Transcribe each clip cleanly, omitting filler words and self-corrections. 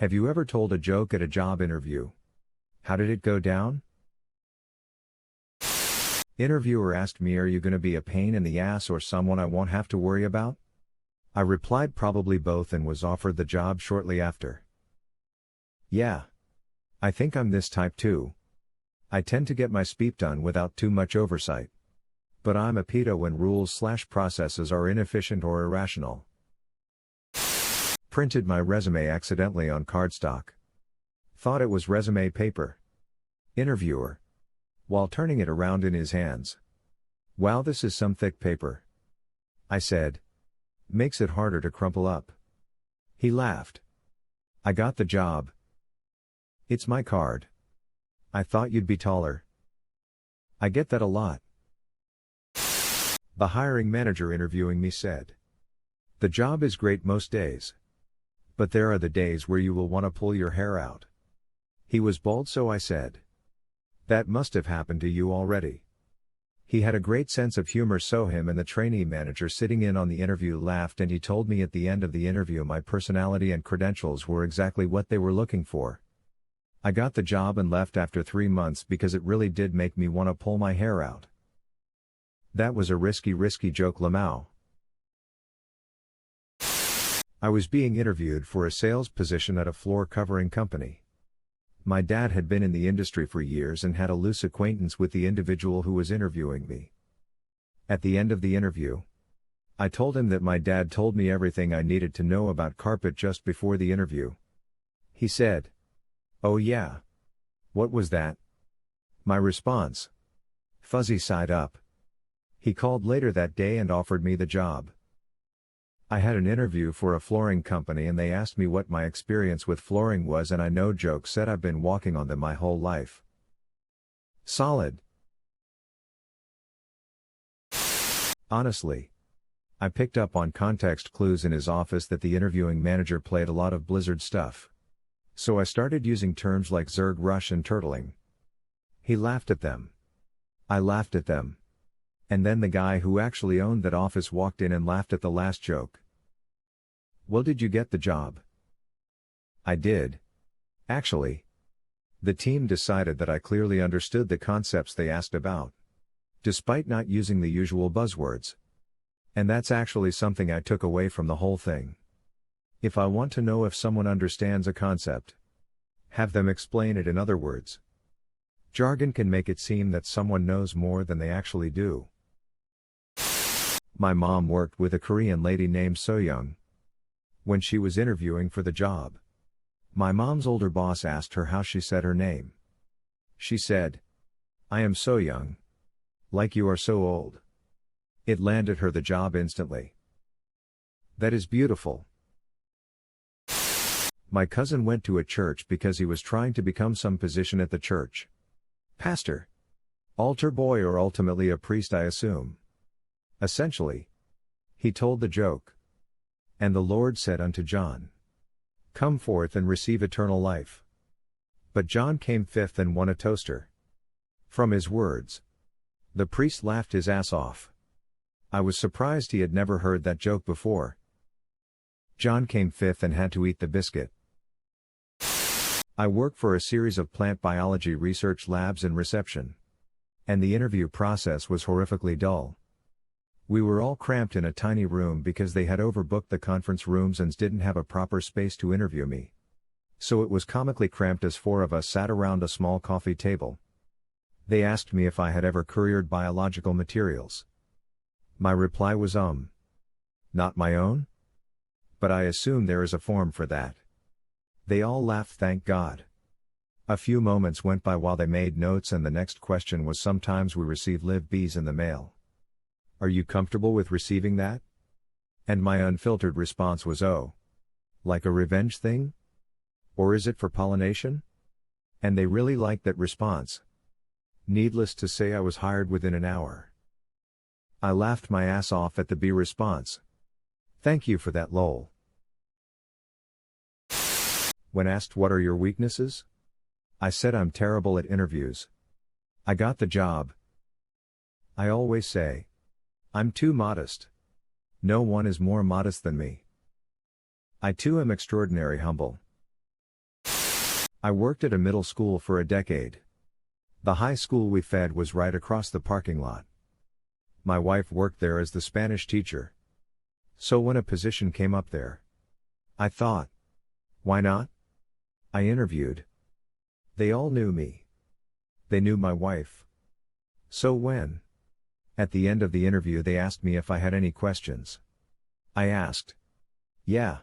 Have you ever told a joke at a job interview? How did it go down? Interviewer asked me, are you going to be a pain in the ass or someone I won't have to worry about? I replied probably both and was offered the job shortly after. Yeah. I think I'm this type too. I tend to get my speech done without too much oversight. But I'm a PETA when rules/processes are inefficient or irrational. Printed my resume accidentally on cardstock. Thought it was resume paper. Interviewer. While turning it around in his hands. Wow, this is some thick paper. I said. Makes it harder to crumple up. He laughed. I got the job. It's my card. I thought you'd be taller. I get that a lot. The hiring manager interviewing me said. The job is great most days. But there are the days where you will want to pull your hair out. He was bald, so I said. That must have happened to you already. He had a great sense of humor, so him and the trainee manager sitting in on the interview laughed, and he told me at the end of the interview my personality and credentials were exactly what they were looking for. I got the job and left after 3 months because it really did make me want to pull my hair out. That was a risky joke, Lamau. I was being interviewed for a sales position at a floor covering company. My dad had been in the industry for years and had a loose acquaintance with the individual who was interviewing me. At the end of the interview, I told him that my dad told me everything I needed to know about carpet just before the interview. He said, "Oh yeah? What was that?" My response. Fuzzy side up. He called later that day and offered me the job. I had an interview for a flooring company and they asked me what my experience with flooring was, and I no joke said I've been walking on them my whole life. Solid. Honestly. I picked up on context clues in his office that the interviewing manager played a lot of Blizzard stuff. So I started using terms like Zerg Rush and turtling. He laughed at them. I laughed at them. And then the guy who actually owned that office walked in and laughed at the last joke. Well, did you get the job? I did. Actually. The team decided that I clearly understood the concepts they asked about, despite not using the usual buzzwords. And that's actually something I took away from the whole thing. If I want to know if someone understands a concept, have them explain it in other words. Jargon can make it seem that someone knows more than they actually do. My mom worked with a Korean lady named So-young. When she was interviewing for the job, my mom's older boss asked her how she said her name. She said, "I am So-young. Like you are so old." It landed her the job instantly. That is beautiful. My cousin went to a church because he was trying to become some position at the church. Pastor. Altar boy, or ultimately a priest, I assume. Essentially. He told the joke. And the Lord said unto John, "Come forth and receive eternal life." But John came fifth and won a toaster. From his words. The priest laughed his ass off. I was surprised he had never heard that joke before. John came fifth and had to eat the biscuit. I work for a series of plant biology research labs in reception. And the interview process was horrifically dull. We were all cramped in a tiny room because they had overbooked the conference rooms and didn't have a proper space to interview me. So it was comically cramped as 4 of us sat around a small coffee table. They asked me if I had ever couriered biological materials. My reply was not my own? But I assume there is a form for that. They all laughed, thank God. A few moments went by while they made notes, and the next question was, sometimes we receive live bees in the mail. Are you comfortable with receiving that? And my unfiltered response was, oh. Like a revenge thing? Or is it for pollination? And they really liked that response. Needless to say, I was hired within an hour. I laughed my ass off at the bee response. Thank you for that, lol. When asked what are your weaknesses? I said I'm terrible at interviews. I got the job. I always say, I'm too modest. No one is more modest than me. I too am extraordinary humble. I worked at a middle school for a decade. The high school we fed was right across the parking lot. My wife worked there as the Spanish teacher. So when a position came up there, I thought, why not? I interviewed. They all knew me. They knew my wife. So when, at the end of the interview, they asked me if I had any questions, I asked, yeah.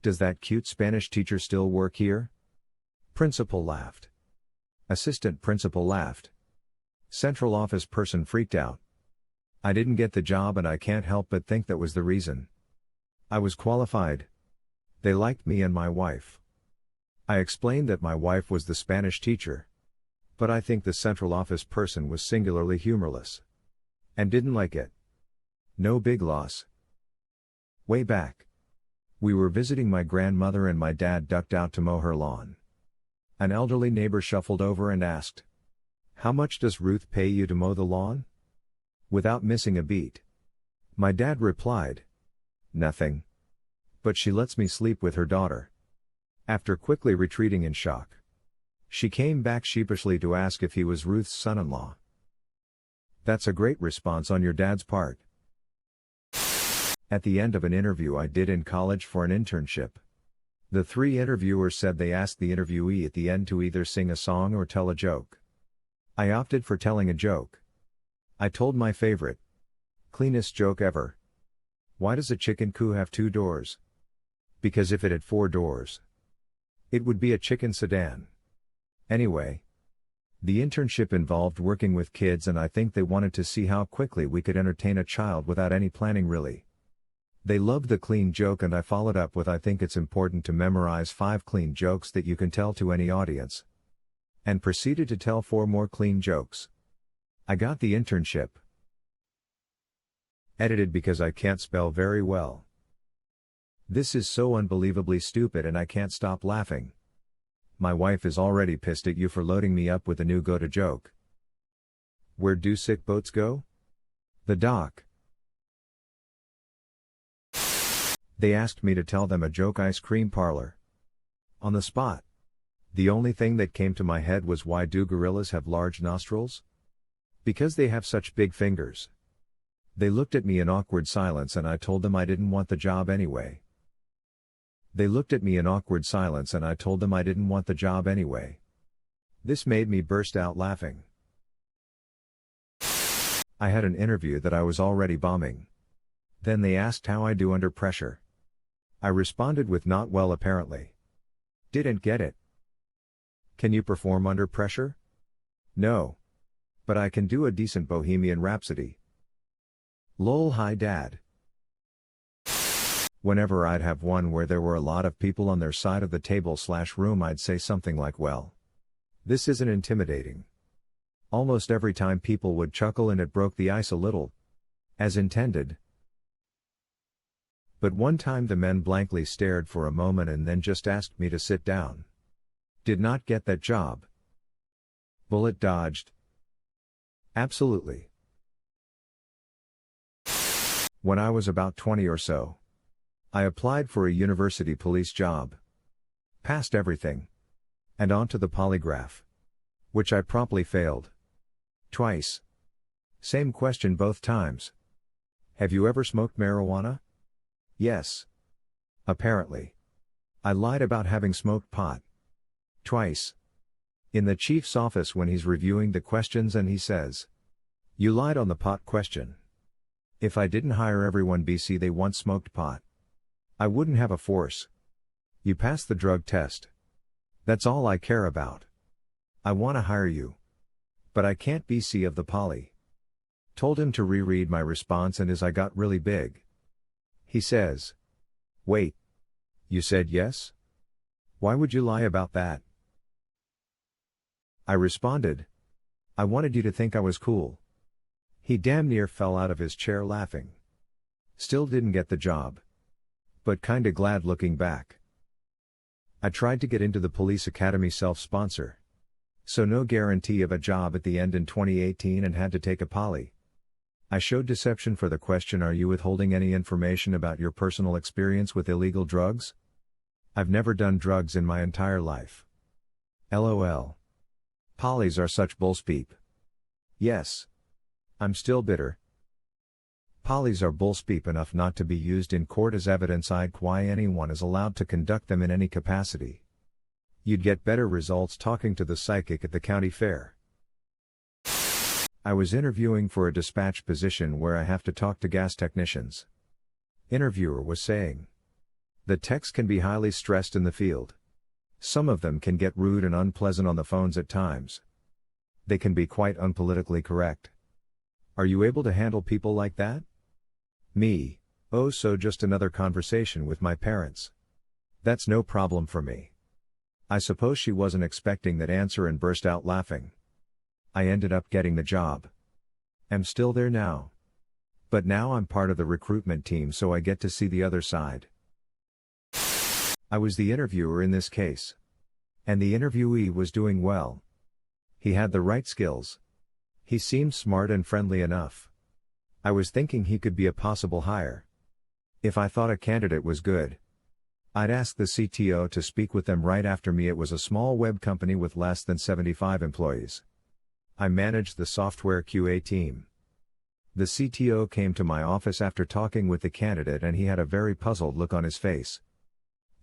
Does that cute Spanish teacher still work here? Principal laughed. Assistant principal laughed. Central office person freaked out. I didn't get the job and I can't help but think that was the reason. I was qualified. They liked me and my wife. I explained that my wife was the Spanish teacher. But I think the central office person was singularly humorless. And didn't like it. No big loss. Way back, we were visiting my grandmother and my dad ducked out to mow her lawn. An elderly neighbor shuffled over and asked, "How much does Ruth pay you to mow the lawn?" Without missing a beat, my dad replied, "Nothing. But she lets me sleep with her daughter." After quickly retreating in shock, she came back sheepishly to ask if he was Ruth's son-in-law. That's a great response on your dad's part. At the end of an interview I did in college for an internship, the 3 interviewers said they asked the interviewee at the end to either sing a song or tell a joke. I opted for telling a joke. I told my favorite, cleanest joke ever. Why does a chicken coop have 2 doors? Because if it had 4 doors, it would be a chicken sedan. Anyway, the internship involved working with kids and I think they wanted to see how quickly we could entertain a child without any planning really. They loved the clean joke and I followed up with I think it's important to memorize 5 clean jokes that you can tell to any audience. And proceeded to tell 4 more clean jokes. I got the internship. Edited because I can't spell very well. This is so unbelievably stupid and I can't stop laughing. My wife is already pissed at you for loading me up with a new go-to joke. Where do sick boats go? The dock. They asked me to tell them a joke ice cream parlor. On the spot. The only thing that came to my head was why do gorillas have large nostrils? Because they have such big fingers. They looked at me in awkward silence and I told them I didn't want the job anyway. They looked at me in awkward silence and I told them I didn't want the job anyway. This made me burst out laughing. I had an interview that I was already bombing. Then they asked how I do under pressure. I responded with not well apparently. Didn't get it. Can you perform under pressure? No. But I can do a decent Bohemian Rhapsody. Lol, hi dad. Whenever I'd have one where there were a lot of people on their side of the table/room, I'd say something like, well, this isn't intimidating. Almost every time people would chuckle and it broke the ice a little. As intended. But one time the men blankly stared for a moment and then just asked me to sit down. Did not get that job. Bullet dodged. Absolutely. When I was about 20 or so, I applied for a university police job. Passed everything. And onto the polygraph. Which I promptly failed. Twice. Same question both times. Have you ever smoked marijuana? Yes. Apparently. I lied about having smoked pot. Twice. In the chief's office when he's reviewing the questions and he says, "You lied on the pot question. If I didn't hire everyone BC they once smoked pot, I wouldn't have a force. You passed the drug test. That's all I care about. I want to hire you. But I can't BC of the poly." Told him to reread my response and as I got really big. He says, "Wait. You said yes? Why would you lie about that?" I responded, "I wanted you to think I was cool." He damn near fell out of his chair laughing. Still didn't get the job. But kinda glad looking back. I tried to get into the police academy self-sponsor. So no guarantee of a job at the end in 2018 and had to take a poly. I showed deception for the question, "Are you withholding any information about your personal experience with illegal drugs?" I've never done drugs in my entire life. LOL. Pollies are such bullspeep. Yes. I'm still bitter. Pollies are bullspeep enough not to be used in court as evidence why anyone is allowed to conduct them in any capacity. You'd get better results talking to the psychic at the county fair. I was interviewing for a dispatch position where I have to talk to gas technicians. Interviewer was saying, the techs can be highly stressed in the field. Some of them can get rude and unpleasant on the phones at times. They can be quite unpolitically correct. Are you able to handle people like that? Me, oh, so just another conversation with my parents. That's no problem for me. I suppose she wasn't expecting that answer and burst out laughing. I ended up getting the job. I'm still there now. But now I'm part of the recruitment team, so I get to see the other side. I was the interviewer in this case. And the interviewee was doing well. He had the right skills. He seemed smart and friendly enough. I was thinking he could be a possible hire. If I thought a candidate was good, I'd ask the CTO to speak with them right after me. It was a small web company with less than 75 employees. I managed the software QA team. The CTO came to my office after talking with the candidate and he had a very puzzled look on his face.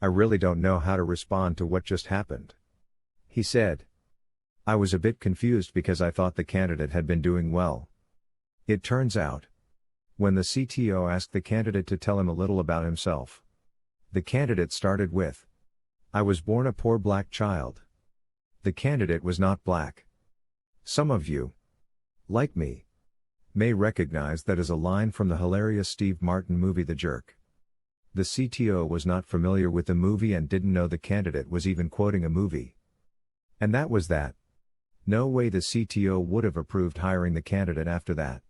I really don't know how to respond to what just happened. He said. I was a bit confused because I thought the candidate had been doing well. It turns out, when the CTO asked the candidate to tell him a little about himself, the candidate started with, I was born a poor black child. The candidate was not black. Some of you, like me, may recognize that as a line from the hilarious Steve Martin movie The Jerk. The CTO was not familiar with the movie and didn't know the candidate was even quoting a movie. And that was that. No way the CTO would have approved hiring the candidate after that.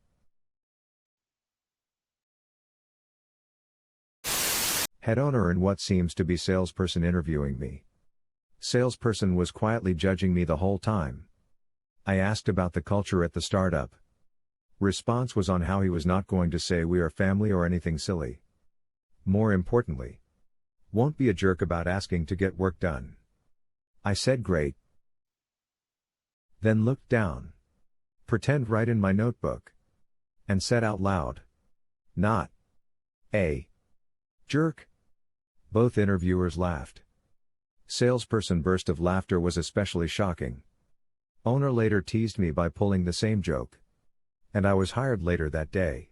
Head owner and what seems to be salesperson interviewing me. Salesperson was quietly judging me the whole time. I asked about the culture at the startup. Response was on how he was not going to say we are family or anything silly. More importantly, won't be a jerk about asking to get work done. I said great. Then looked down. Pretend write in my notebook. And said out loud. Not a jerk. Both interviewers laughed. Salesperson burst of laughter was especially shocking. Owner later teased me by pulling the same joke. And I was hired later that day.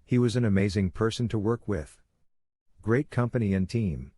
He was an amazing person to work with. Great company and team.